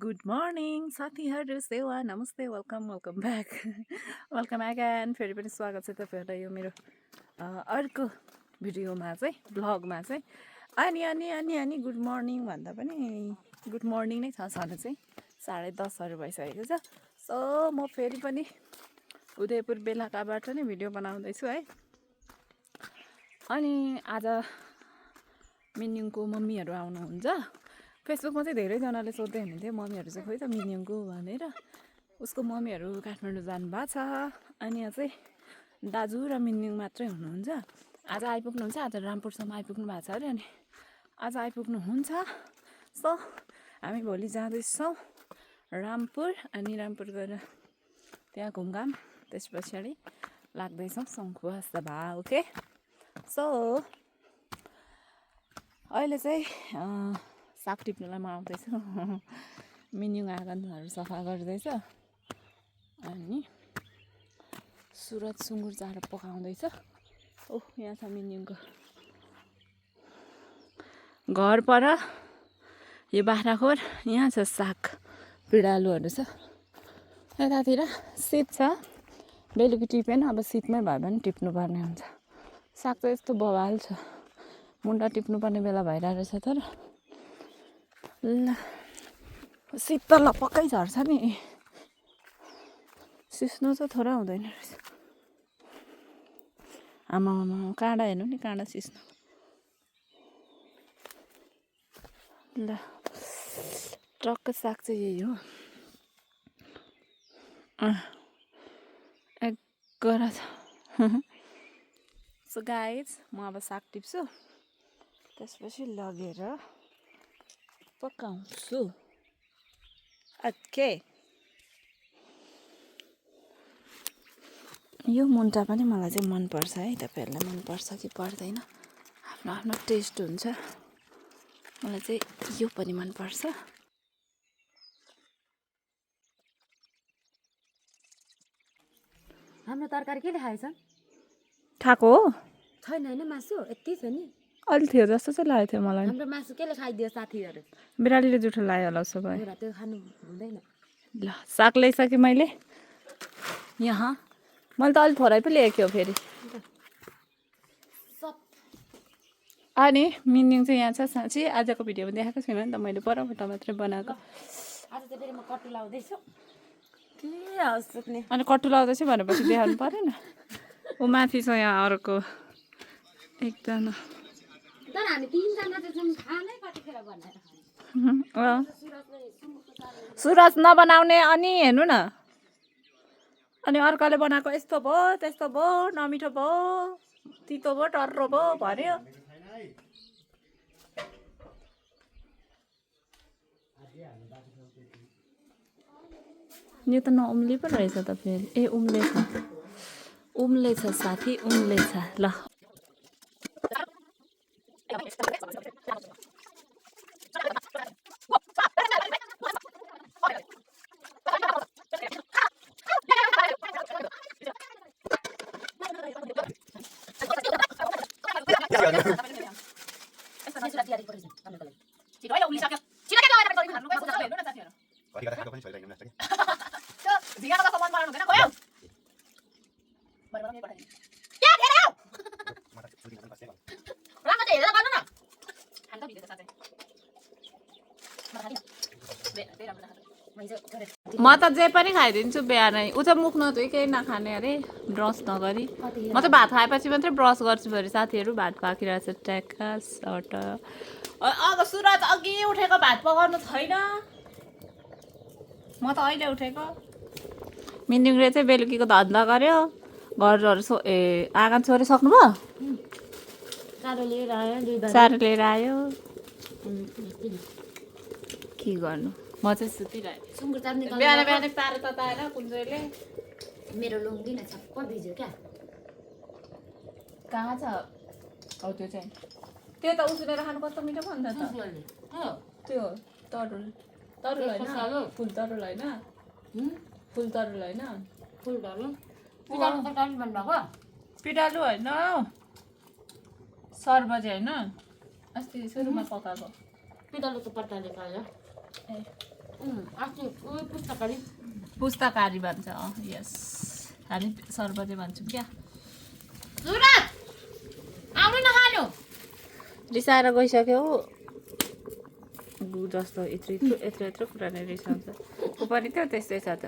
Good morning साथीहरू सेवा नमस्ते वेलकम ब्याक वेलकम एगेन फेरि पनि स्वागत छ तपाईँहरूलाई यो मेरो अर्को भिडियोमा चाहिँ ब्लगमा चाहिँ अनि गुड मर्निङ भन्दा पनि गुड मर्निङ नै छ छन चाहिँ 10:30 भइसकेको छ। सो म फेरि पनि उदयपुर बेलाकाबाट नै भिडियो बनाउँदैछु है। अनि आज मिन्युङको मम्मीहरू आउनुहुन्छ। फेसबुकमा चाहिँ धेरैजनाले सोध्दै हुनुहुन्थ्यो मम्मीहरू चाहिँ खोइ त मिन्युङको भनेर। उसको मम्मीहरू काठमाडौँ जानुभएको छ अनि यहाँ चाहिँ दाजु र मिन्युङ मात्रै हुनुहुन्छ। आज आइपुग्नुहुन्छ, आज रामपुरसम्म आइपुग्नु भएको छ अरे। अनि आज आइपुग्नुहुन्छ। सो हामी भोलि जाँदैछौँ रामपुर। अनि रामपुर गएर त्यहाँ घुमघाम, त्यस पछाडि लाग्दैछौँ सङ्खुवा सभा। ओके, सो अहिले चाहिँ साग टिप्नुलाई म आउँदैछु। मिन्युङ आँगनहरू सफा गर्दैछ अनि सुरज सुँगुर चारो पकाउँदैछ। ओह, यहाँ छ मिन्युङको घर पर। यो बाख्राखोर, यहाँ छ साग पिँडालुहरू छ। यतातिर शीत छ, बेलुकी टिपेन, अब शीतमै भयो भने टिप्नुपर्ने हुन्छ। साग चाहिँ यस्तो बवाल छ, मुन्टा टिप्नुपर्ने बेला भइरहेको रहेछ। तर ल शीत त लपक्कै झर्छ नि, सिस्नो चाहिँ थोरै हुँदैन रहेछ। आमामा काँडा हेर्नु नि, काँडा सिस्नो। ल ट्रक्क साग चाहिँ यही हो। एक गरा छ। सो गाइज, म अब साग टिप्छु, त्यसपछि लगेर पकाउँछु। ओके, यो मुन्टा पनि मलाई चाहिँ मनपर्छ है। तपाईँहरूलाई मनपर्छ कि पर्दैन, आफ्नो आफ्नो टेस्ट हुन्छ। मलाई चाहिँ यो पनि मनपर्छ। हाम्रो तरकारी केले खाएछ? खाएको हो छैन होइन, मासु यति छ नि। अलि थियो जस्तो चाहिँ लागेको थियो मलाई। हाम्रो मासु केले खाइदियो साथीहरू? बिरालीले जुठो लायो होला उसो भए। त्यो खानु हुँदैन। ल साग ल्याइसकेँ मैले यहाँ। मैले त अलिक थोरै पो ल्याएको थियो फेरि। अनि मिन्युङ चाहिँ यहाँ छ। साँच्ची आजको भिडियोमा देखाएको छैन नि त मैले, परबाट मात्रै बनाएको। आज चाहिँ फेरि म कट्टु लाउँदैछु। के हँस नि। अनि कट्टु लाउँदैछु भनेपछि देखाउनु परेन। ऊ माथि छ यहाँ अर्को एकजना। तर हामी तिनजना चाहिँ खानै कतिखेर भनेर सुरज नबनाउने अनि हेर्नु न। अनि अर्काले बनाएको यस्तो भयो त्यस्तो भयो, नमिठो भयो, तितो भयो, टर्रो भयो भन्यो। यो त नउम्ले पो रहेछ त फेरि। ए उम्लेछ, उम्लेछ साथी, उम्लेछ। ल म त जे पनि खाइदिन्छु बिहानै। ऊ चाहिँ मुख नधोइ केही नखाने अरे, ब्रस नगरी। म चाहिँ भात खाएपछि मात्रै ब्रस गर्छु फेरि। साथीहरू भात पाकिरहेको छ ट्याक्का सट। अब सुरज अघि उठेको भात पकाउनु छैन, म त अहिले उठेको। मिन्युङले चाहिँ बेलुकीको धन्दा गर्यो। घरहरू आँगन छोरी सक्नुभयो? चारो लिएर आयो, चारो लिएर आयो। के गर्नु, म चाहिँ सुतिरहेको। सुँगुर चारो निकाल्नु। बिहान बिहानै चारो तताएर कुन्जोले। मेरो लुङ्गी न छप्प भिज्यो क्या। कहाँ छ? हौ त्यो चाहिँ, त्यो त उसिनेर खानु कस्तो मिठो भन्दा त। त्यो तरुल, तरुल होइन, फुल तरुल होइन, फुल तरुल होइन, फुल तरुल। पिँडालु होइन, सरबजी होइन, अस्ति सुरुमा पकाएको। पिँडालु त पत्ताले खायो। ए अस्ति उयो पुस्तकहरू पुस्तकारी भन्छ यस हामी सर्बते भन्छौँ क्या सुरज आउनु न खानु रिसाएर गइसक्यो गु जस्तो यत्रो कुराले रिसाउँछ ऊ पनि त्यो त्यस्तै छ त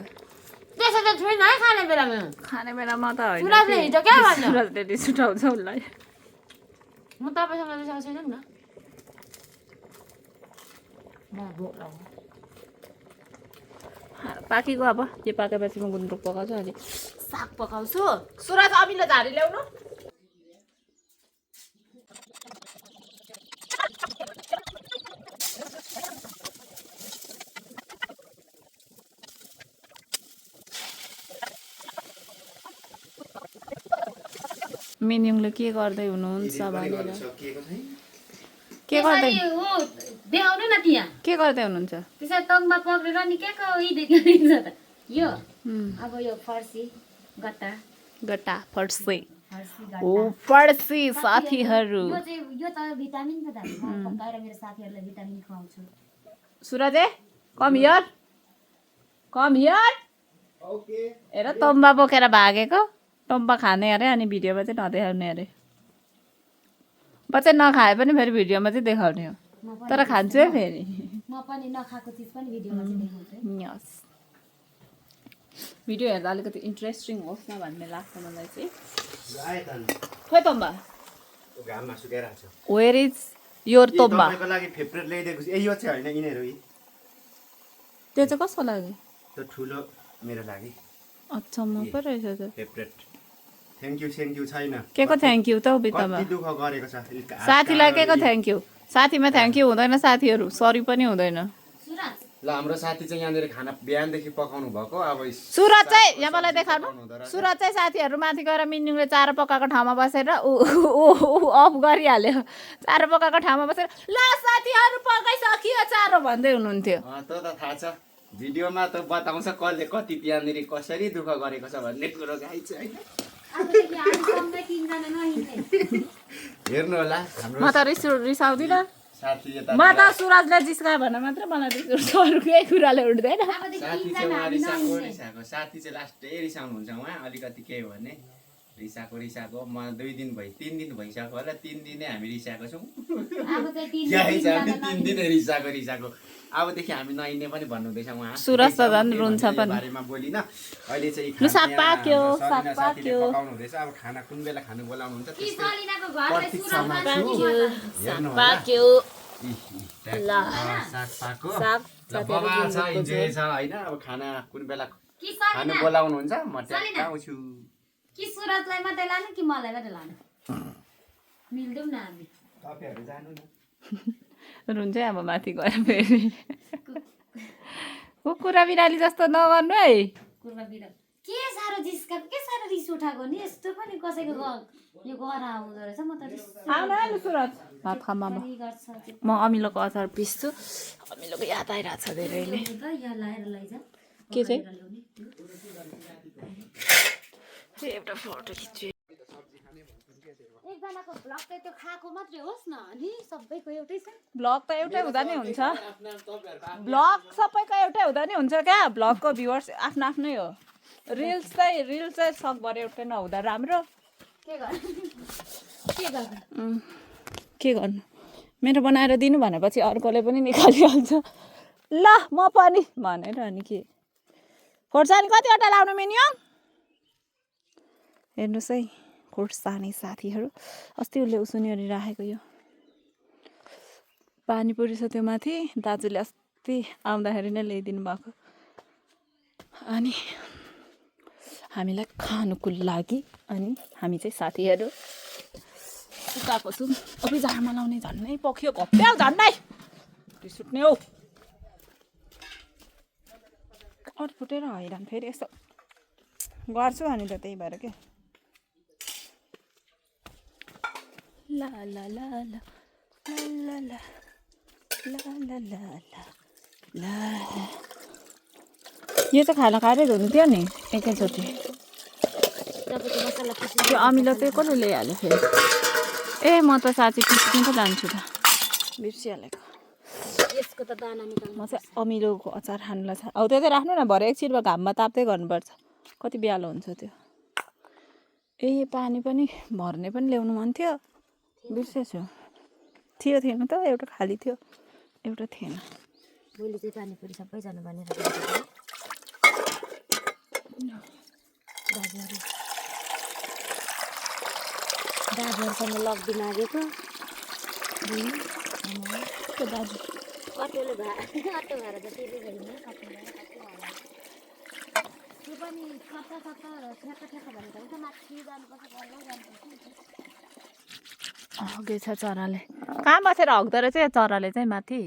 त्यसो त छैन है खाने बेलामा खाने बेलामा त होइन सुरजले हिजो क्या भन्यो सुरजले रिस उठाउँछ उसलाई म तपाईँसँग रिसाएको छैन नि म भोक लाग्यो पाकेको अब यो पाकेपछि म गुन्द्रुक पकाउँछु अनि साग पकाउँछु सुरज अमिलो झाडी ल्याउनु मिनिङले के गर्दै हुनुहुन्छ भनेर के गर्दै देखाउनु न त्यहाँ के गर्दै हुनुहुन्छ त्यसै तङमा पक्रेर नि के देखिन्छ त यो अब यो फर्सी गट्टा गट्टा फर्सी फर्सी ओ फर्सी साथीहरू यो त भिटामिन त दामी पकाएर मेरो साथीहरूलाई भिटामिन खुवाउँछु सुरज कम हियर ओके हेर तम्बा बोकेर भागेको तम्बा खाने अरे अनि भिडियोमा चाहिँ नदेखाउने अरे बच्चा नखाए पनि फेरि भिडियोमा चाहिँ देखाउने हो तर खान्छु है फेरि म पनि नखाएको चिज पनि भिडियोमा चाहिँ देखाउँछु यस भिडियो हेर्दा अलिकति इन्ट्रेस्टिङ होस् न भन्ने लाग्छ मलाई चाहिँ खोइ तम्बा घाममा सुकाइरहेको छ वेयर इज योर तम्बा तपाईँको लागि फेभरेट ल्याइदिएको छु ए यो चाहिँ होइन यिनीहरू त्यो चाहिँ कसको लागि त्यो ठुलो मेरो लागि अच्छा म पो रहेछ त फेभरेट थ्याङ्क यू छैन के को थ्याङ्क यू त बित्तामा कति दुःख गरेको छ साथीलाई के को थ्याङ्क यू साथीमा थ्याङ्क यू हुँदैन साथीहरू सरी पनि हुँदैन ल हाम्रो साथी चाहिँ यहाँनिर खाना बिहानदेखि पकाउनु भएको अब सुरज चाहिँ यहाँ मलाई देखाउनु सुरज चाहिँ साथीहरू माथि गएर मिनिङले चारो पकाएको ठाउँमा बसेर ऊ अफ गरिहाल्यो चारो पकाएको ठाउँमा बसेर ल साथीहरू पकाइसकियो चारो भन्दै हुनुहुन्थ्यो त्यो त थाहा छ भिडियोमा त बताउँछ कसले कति त्यहाँनिर कसरी दुःख गरेको छ भन्ने कुरो गाई छ होइन हेर्नु होला हाम्रो म त रिसाउँदिनँ साथी यता म त सुरजले जिस्कायो भने मात्रै मलाई रिस उठ्छ अरू केही कुराले उठ्दैन साथी चाहिँ उहाँ रिसाएको साथी चाहिँ लास्टै रिसाउनुहुन्छ उहाँ अलिकति के हो भने रिसाएको म 2 दिन 3 दिन भइसक्यो होला 3 दिनै हामी रिसाएको छौँ यही छ हामी 3 दिनै रिसाएको अबदेखि हामी नहिँड्ने पनि भन्नुहुँदैछ उहाँ सुरज त झन् रुन्छ पनि बारेमा बोलिन अहिले चाहिँ साग पाक्यो पकाउनु हुँदैछ अब खाना कुन बेला खानु बोलाउनुहुन्छ हेर्नु पाक्यो ल साग पाको ल बबा छ इन्जोय छ हैन अब खाना कुन बेला खानु बोलाउनुहुन्छ म ट्याक्क आउँछु कि सुरजलाई मात्रै लानु कि मलाई मात्रै लानु मिल्दैनौँ न हामी तपाईहरु जानु न रुन्छ अब माथि गएर फेरि कुकुरा बिराली जस्तो नगर्नु है के साह्रो जिस्का के साह्रो रिस उठाएको नि यस्तो पनि कसैको यो गरा आउँदो रहेछ म त सुरज भात खामा म अमिलोको अचार पिस्छु अमिलोको याद आइरहेको छ धेरैले के चाहिँ एउटा फोटो खिच्छु एकजनाको ब्लग त त्यो खाएको मात्रै होस् न अनि सबैको एउटै छ ब्लग त एउटै हुँदा नि हुन्छ ब्लग सबैको एउटै हुँदा नि हुन्छ क्या ब्लगको भ्युवर्स आफ्नो आफ्नै हो रिल्स चाहिँ सकभर एउटै नहुँदा राम्रो के गर्नु मेरो बनाएर दिनु भनेपछि अर्कोले पनि निकालिहाल्छ ल म पनि भनेर अनि के खोर्सानी कतिवटा लाउनु मिन्यो हेर्नुहोस् है खोर्सानी साथीहरू अस्ति उसले उसुनिहरू राखेको यो पानीपुरी छ त्यो माथि दाजुले अस्ति आउँदाखेरि नै ल्याइदिनु भएको अनि हामीलाई खानुको लागि अनि हामी चाहिँ साथीहरू सुकाएको छौँ अब झारमा लाउने झन्नै पख्यो घप्प्याउ झन्नै रिस उठ्ने हौ अरू फुटेर हैरान फेरि यस्तो गर्छु अनि त त्यही भएर के ला ला ला ला ला ला ला ला ला ला यो त खाना खाएरै धुनु थियो नि एकैचोटि त्यो अमिलो चाहिँ कसले ल्याइहाल्यो फेरि ए म त साँच्ची पिस्किन त जान्छु त बिर्सिहालेको यसको त दाना निकाल्नु म चाहिँ अमिलोको अचार खानुलाई छ हौ त्यो चाहिँ राख्नु न भरे एकछिनमा घाममा ताप्दै गर्नुपर्छ कति ब्यालो हुन्छ त्यो ए पानी पनि भर्ने पनि ल्याउनु मन थियो बिर्सेछु थिएन त एउटा खाली थियो एउटा थिएन भोलि चाहिँ पानीपुरी सबैजना भनेर दाजुहरूसँग लग्दी मागेको त्यो दाजु अटोले अटो भएर त त्यसले गरिने त्यो पनि ठ्याक्क भनेको त माथि जानुपर्छ गल्लै जानुपर्छ हगे छ चराले कहाँ बसेर हग्दो रहेछ यो चराले चाहिँ माथि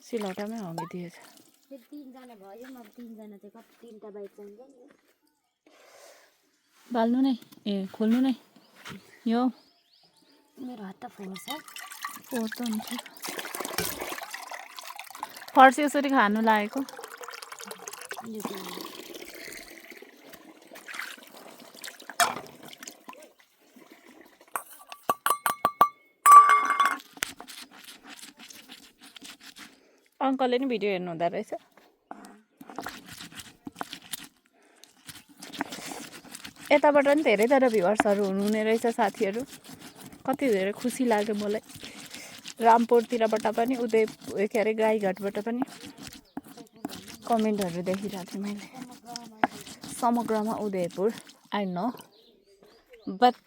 सिलौटामै हगिदिएछ फेरि 3 जना भयो अब 3 जना चाहिँ कति 3टा बाइक चाहिन्छ नि बाल्नु नै ए खोल्नु नै यो मेरो हात त फोहोर छ फोहोर त हुन्छ फर्सी उसरी खानु लागेको यो चाहिँ अङ्कलले नि भिडियो हेर्नु हुँदो रहेछ यताबाट नि धेरै तर भ्युवर्सहरू हुनुहुने रहेछ साथीहरू कति धेरै खुसी लाग्यो मलाई रामपुरतिरबाट पनि उदय के अरे गाईघाटबाट पनि कमेन्टहरू देखिरहेको थिएँ मैले समग्रमा उदयपुर आई नो बट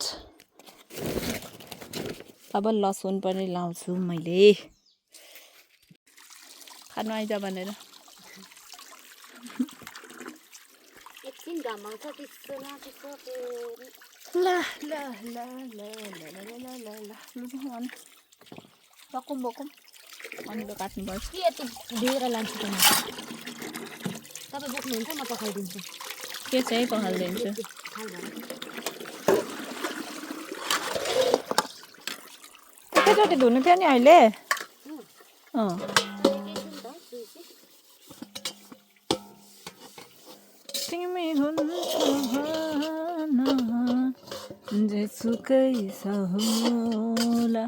अब लसुन पनि लाउँछु मैले खानु आइज भनेर एकछिन घामाउँछ त्यस्तो न त्यस्तो फेरि ल ल ल ल बकुम बकुम अनि त काट्नुपर्छ के यति लिएर लान्छु त म तपाईँ बोक्नुहुन्छ म पकाइदिन्छु के चाहिँ पखालिदिन्छु एकैचोटि धुनु थियो नि अहिले तिमी हुन्छौ भन जेसुकै होला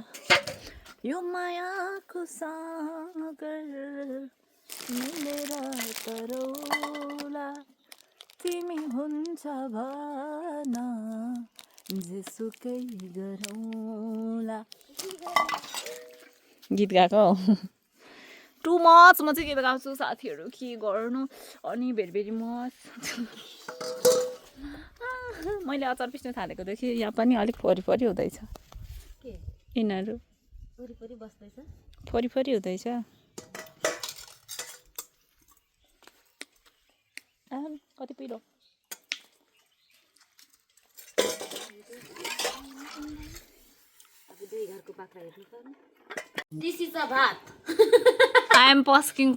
यो मायाको सागर मिलेर तरौला तिमी हुन्छ भन जेसुकै गरौला गीत गाएको टु मच म चाहिँ गीत गाउँछु साथीहरू के गर्नु अनि भेरी मच मैले अचार पिस्नु थालेकोदेखि यहाँ पनि अलिक फोरी हुँदैछ के यिनीहरू वरिपरि बस्दैछ फोरी हुँदैछ कति पिरो अब दुई घरको बाख्रा हेर्नु पर्ने दिस इज अ भात आई एम पस्किङ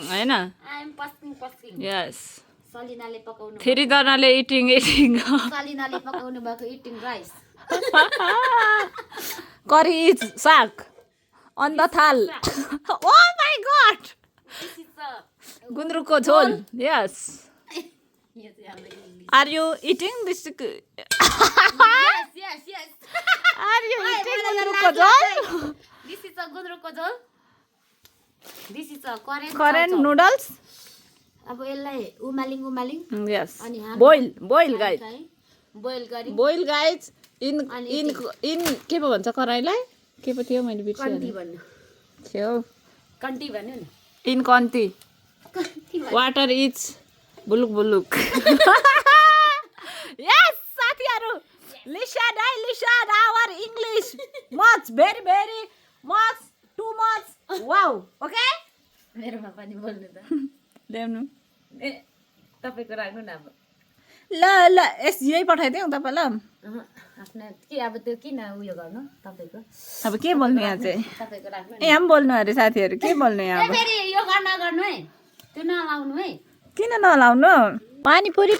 होइन आई एम पस्किङ यस सलिनाले पकाउनु 3 जनाले इटिङ सलिनाले पकाउनु भएको eating rice curry is saag on the thal oh my god this is a गुन्द्रुकको झोल यस यो चाहिँ हाम्रो English are you eating this yes are you eating गुन्द्रुकको झोल दिस इज अ गुन्द्रुकको झोल this is a Korean noodles अब यसलाई उमालिङ यस अनि बोइल गाइज बोइल गरी इन के पो भन्छ कराईलाई के पो थियो मैले कन्टी बिर्सेँ भन्नु थियो कन्टी भन्नु नि इन कन्ती कन्टी वाटर इज बुलुक यस साथीहरू listen our English much very much too much wow okay मेरोमा पनि बोल्नु त ल्याउनु ए तपाईँको राख्नु न अब ल यही पठाइदिउँ तपाईँलाई आफ्नो के अब त्यो किन उयो गर्नु तपाईँको अब के बोल्नु यहाँ चाहिँ तपाईँको राख्नु ए यहाँ पनि बोल्नु अरे साथीहरू के बोल्नु यहाँ अब फेरि यो नगर्नु है त्यो नलाउनु है किन नलाउनु पानीपुरी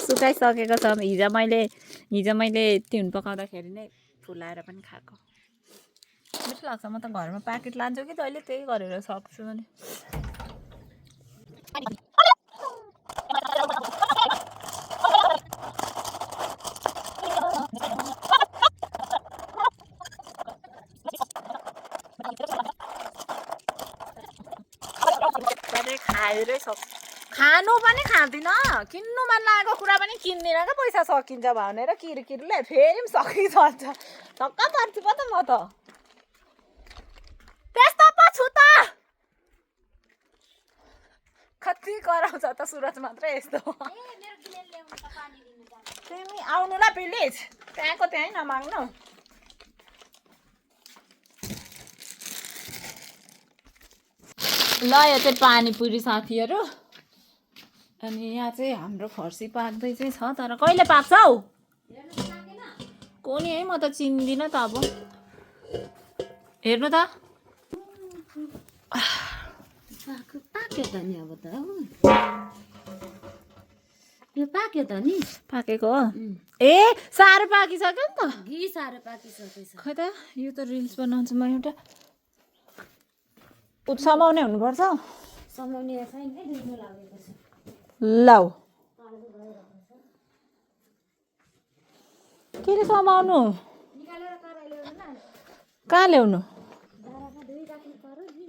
सुकाइसकेको छ हिजो मैले तिहुन पकाउँदाखेरि नै फुलाएर पनि खाएको मिठो लाग्छ म त घरमा प्याकेट लान्छु कि तैँले त्यही गरेर सक्छु भने खाएरै सक् खानु पनि खाँदिनँ किन्नु मन लागेको कुरा पनि किन्दिनँ क्या पैसा सकिन्छ भनेर किरकिरले फेरि पनि सकिन्छ धक्का पार्छु पो त म त त्यस्तो पो छु त कति कराउँछ त सुरज मात्रै यस्तो तिमी आउनु ल प्लिज त्यहाँको त्यहीँ नमाग्नु ल यो चाहिँ पानीपुरी साथीहरू अनि यहाँ चाहिँ हाम्रो फर्सी पाक्दै चाहिँ छ तर कहिले पाक्छ हौ कोनी है म त चिन्दिनँ त अब हेर्नु त पाक्यो त नि अब त यो पाक्यो त नि पाकेको हो ए साह्रो पाकिसक्यो नि त घि साह्रो पाकिसकेछ खै त यो त रिल्स बनाउँछु म एउटा समाउने हुनुपर्छ समाउने छैन है दुध्नु लागेको छ लौ के रे समाउनु निकालेर कराई ल्याउनु न कहाँ ल्याउनु दारामा धोइ राख्नु पर्यो नि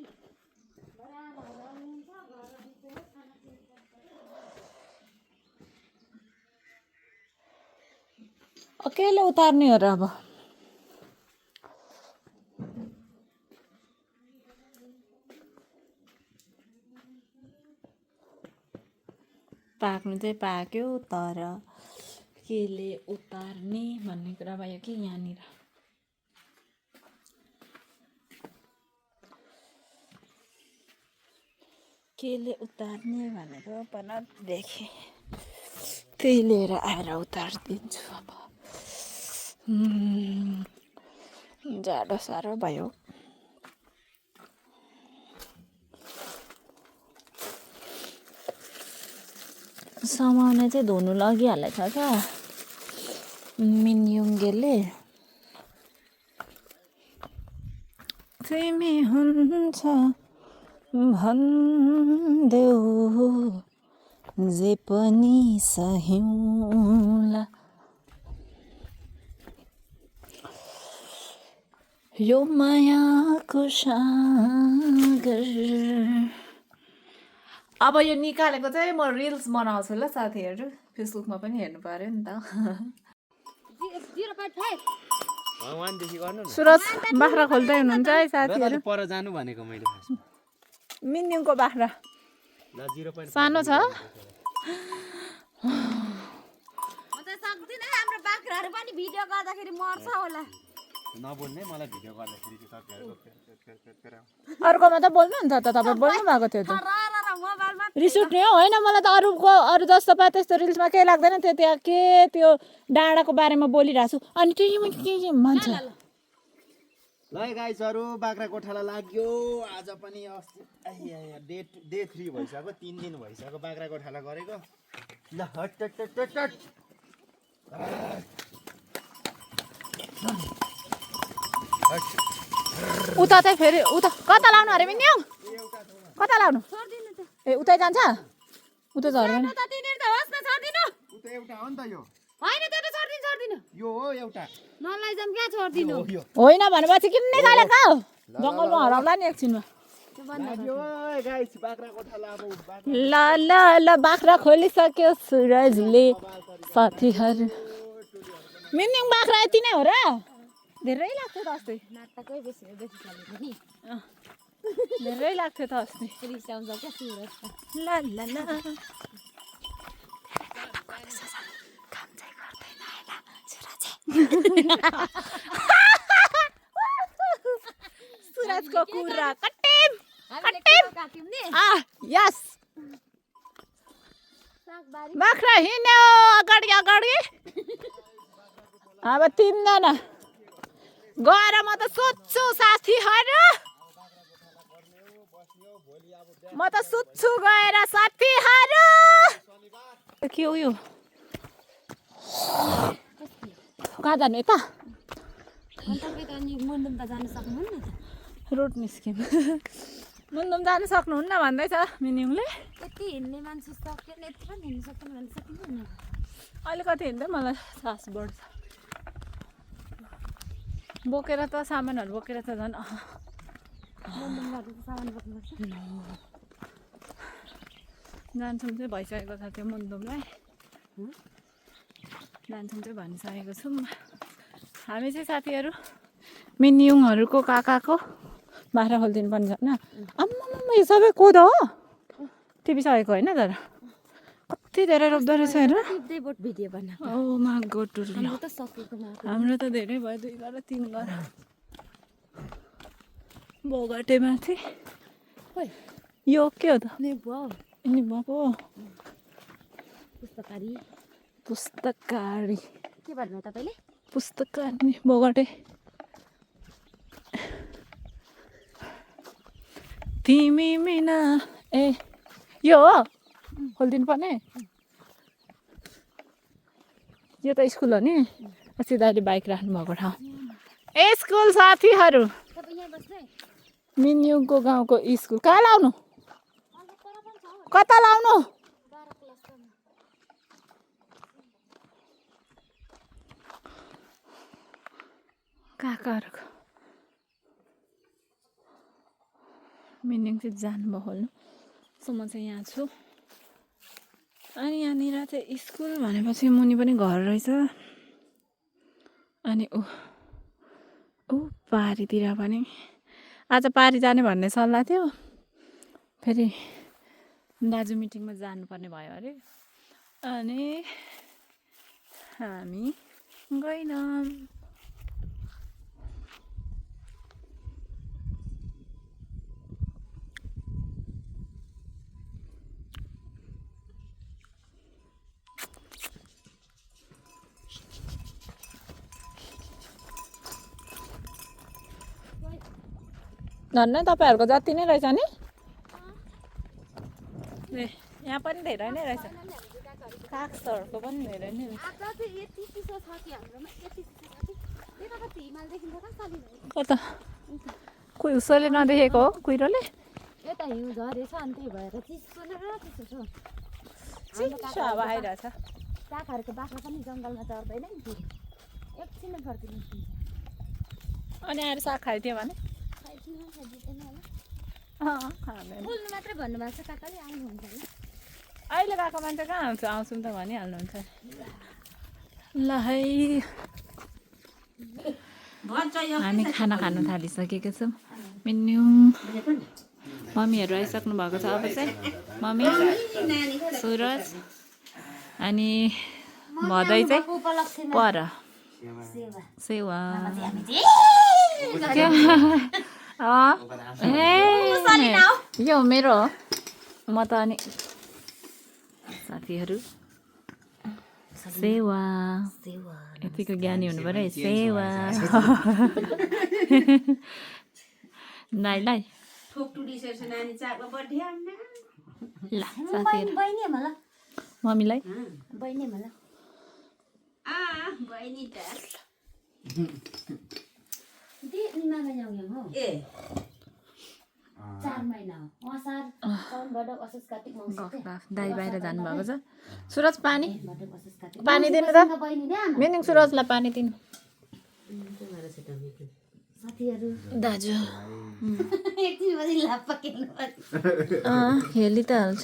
केले उतार्ने हो र अब पाक्नु चाहिँ पाक्यो तर केले उतार्ने भन्ने कुरा भयो कि यहाँनिर केले उतार्ने भनेको पनि देखेँ त्यही लिएर आएर उतारिदिन्छु अब जाडो साह्रो भयो समाउने चाहिँ धुनु लगिहालेछ क्या मिन्युङ्गेले तिमी हुन्छ भन्देऊ जे पनि सह्यौँला यो मायाको सागर अब यो निकालेको चाहिँ म रिल्स बनाउँछु ल साथीहरू फेसबुकमा पनि हेर्नु पर्यो नि त सुरज बाख्रा खोल्दै हुनुहुन्छ है साथीहरू पर जानु भनेको मैले मिन्युङको बाख्रा सानो छ म त सक्दिनँ हाम्रो बाख्राहरू पनि भिडियो गर्दाखेरि मर्छ होला नबोल्ने मलाई भिडियो गर्दाखेरि अर्कोमा त बोल्नुहुन्छ त तपाईँ बोल्नु भएको थियो त मोबाइलमा रिस उठ्ने हो होइन मलाई त अरू जस्तो पाए त्यस्तो रिल्समा केही लाग्दैन त्यो त्यहाँ के त्यो डाँडाको बारेमा बोलिरहेको छु अनि त्यो भन्छ ल गाइसहरू बाख्रा कोठाला लाग्यो आज पनि अस्ति डे 3 भइसक्यो 3 दिन भइसक्यो बाख्रा कोठाला गरेको ल हट उता चाहिँ फेरि उता कता लाउनु अरे मिन्यौ कता लाउनु ए उतै जान्छ उता झर्दैन त तिनीहरु त होस् न छोड्दिनु उता एउटा हो नि त यो हैन त्यो त छोड्दिनु यो हो एउटा नलैजाम क्या छोड्दिनु होइन भनेपछि किन्ने खाले कहाँ हो जङ्गलमा हराउला नि एकछिनमा गाइस बाख्रा कोठाला अब ल ल ल बाख्रा खोलिसक्यो सुरजले साथीहरू मिन्यङ बाख्रा यति नै हो र धेरै लाग्थ्यो त अस्ति नाटकै बेसी देखिसकेको नि धेरै लाग्थ्यो त अस्ति रिसाउँछ क्या सुरज ल ल ल काम चाहिँ गर्दैन हैन सुरजको कुरा कटिम काट्यौँ नि यस बाख्रा हिँड्यो अगाडि अगाडि अब तिनजना गएर म त सोध्छु साथीहरू म त सुत्छु गएर साथीहरू के हो यो कहाँ जानु यता मुन्दुम त जानु सक्नुहुन्न रोड निस्क्यौँ मुन्दुम जानु सक्नुहुन्न भन्दैछ मिनिङले यति हिँड्ने मान्छे सक्दैन यत्रो हिँड्नु सक्दैन भने सकिँदैन अलिकति हिँड्दै मलाई सास बढ्छ बोकेर त सामानहरू बोकेर त झन् मुन्दुम गर्दा त सामान बोक्नुपर्छ जान्छौँ चाहिँ भइसकेको छ त्यो मुन्दुमलाई जान्छौँ चाहिँ भनिसकेको छौँ हामी चाहिँ साथीहरू मिन्युङहरूको काकाको बाख्रा खोलिदिनु पर्ने होइन आम्मामा यो सबै कोदो हो टिपिसकेको होइन तर कति धेरै रोप्दो रहेछ हेर भिडियो बना ओ मा गोड हाम्रो त सकेकोमा हाम्रो त धेरै भयो 2 घर 3 घर बोगटेमाथि यो के हो त नि भएको पुस्तकारी पुस्तकारी के भन्नु तपाईँले पुस्तकारी बोगटे तिमी मिना ए यो हो खोलिदिनु पर्ने यो त स्कुल हो नि अस्ति दाइले बाइक राख्नु भएको ठाउँ ए स्कुल साथीहरू तपाईँ यहाँ बस्ने मिन्युङको गाउँको स्कुल कहाँ लाउनु कता लाउनु काकाहरूको मिन्युङ चाहिँ जानुभयो खोल्नु सो म चाहिँ यहाँ छु अनि यहाँनिर चाहिँ स्कुल भनेपछि मुनि पनि घर रहेछ अनि ऊ पारीतिर पनि आज पारी जाने भन्ने सल्लाह थियो फेरि दाजु मिटिङमा जानुपर्ने भयो अरे अनि हामी गएनौँ धन्नै तपाईँहरूको जति नै रहेछ नि ए यहाँ पनि धेरै नै रहेछ काक्सहरूको पनि धेरै नै रहेछ कता कोही उसैले नदेखेको हो कुहिरोले यता हिउँ झरेछ अनि त्यही भएर चिसो र चिसो छ चिसो हावा आइरहेछ काकाहरूको बाख्रा पनि जङ्गलमा चढ्दैन नि फेरि एकछिनमा फर्किनु अनि आएर साग खाइदियो भने बोल्नु मात्रै भन्नुभएको छ काकाले आउनुहुन्छ होला अहिले गएको मान्छे कहाँ आउँछ आउँछौँ त भनिहाल्नुहुन्छ ल है हामी खाना खानु थालिसकेको छौँ मिन्युङ मम्मीहरू आइसक्नु भएको छ अब चाहिँ मम्मी सुरज अनि भदै चाहिँ पर सेवा यो मेरो हो म त अनि साथीहरू सेवा यतिको ज्ञानी हुनु पऱ्यो है सेवा नाइलाई ल साथीहरू मम्मीलाई दाइ बाहिर जानुभएको छ सुरज पानी दिनु त मिनिङ सुरजलाई पानी दिनु दाजु खेली त हाल्छ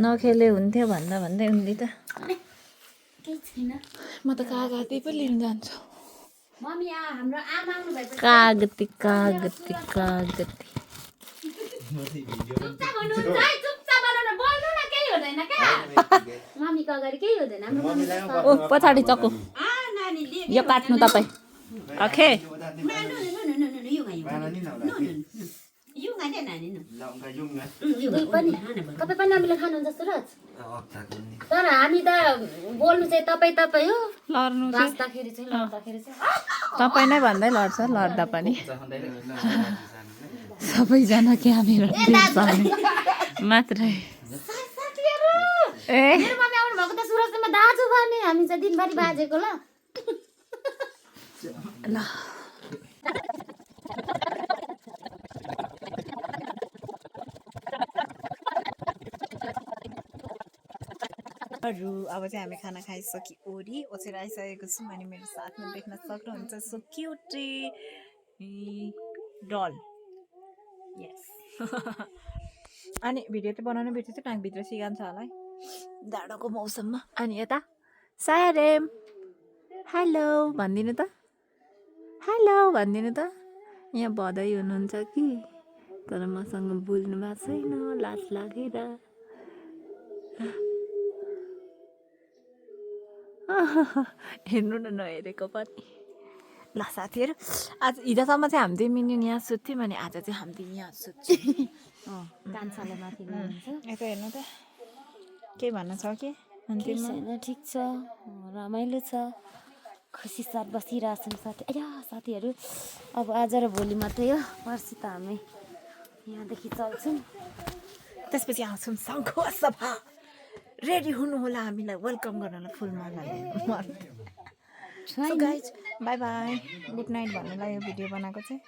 नखेले हुन्थ्यो भन्दा भन्दै उनले त म त कागती पो लिन जान्छु कागती कागती कागती ओ पछाडि चक्कु यो काट्नु तपाईँ ओके तर हामी त बोल्नु चाहिँ तपाईँ हो लड्नु बाँच्दाखेरि चाहिँ तपाईँ नै भन्दै लड्छ लड्दा पनि सबैजना क्यामेरा मात्रै ए दाजु भने हामी चाहिँ दिनभरि बाजेको ल अब चाहिँ हामी खाना खाइसक्यो ओछेर आइसकेको छौँ अनि मेरो साथमा देख्न सक्नुहुन्छ सो क्युटी डल यस अनि भिडियो चाहिँ बनाउनु बिर्सेछु ट्याङ्कभित्र सिकान्छ होला है जाडोको मौसममा अनि यता सारेम हेलो भनिदिनु त हेलो भनिदिनु त यहाँ भदै हुनुहुन्छ कि तर मसँग बोल्नु भएको छैन लाज लागेर हेर्नु न नहेरेको पनि ल साथीहरू आज हिजोसम्म चाहिँ हामी चाहिँ मिनियन यहाँ सुत्थ्यौँ अनि आज चाहिँ हामी यहाँ सुत्छौँ कान्छाले माथि ल्याउँछ यता हेर्नु त के भन्न छ कि अन्तिममा छैन ठिक छ रमाइलो छ खुसी साथ बसिरहेछौँ साथी अया साथीहरू अब आज र भोलि मात्रै हो पर्सि त हामी यहाँदेखि चल्छौँ त्यसपछि आउँछौँ शङ्खु सभा रेडी हुनु होला हामीलाई वेलकम गर्नलाई फुलमाला so guys bye bye good night भन्नुलाई यो भिडियो बनाएको चाहिँ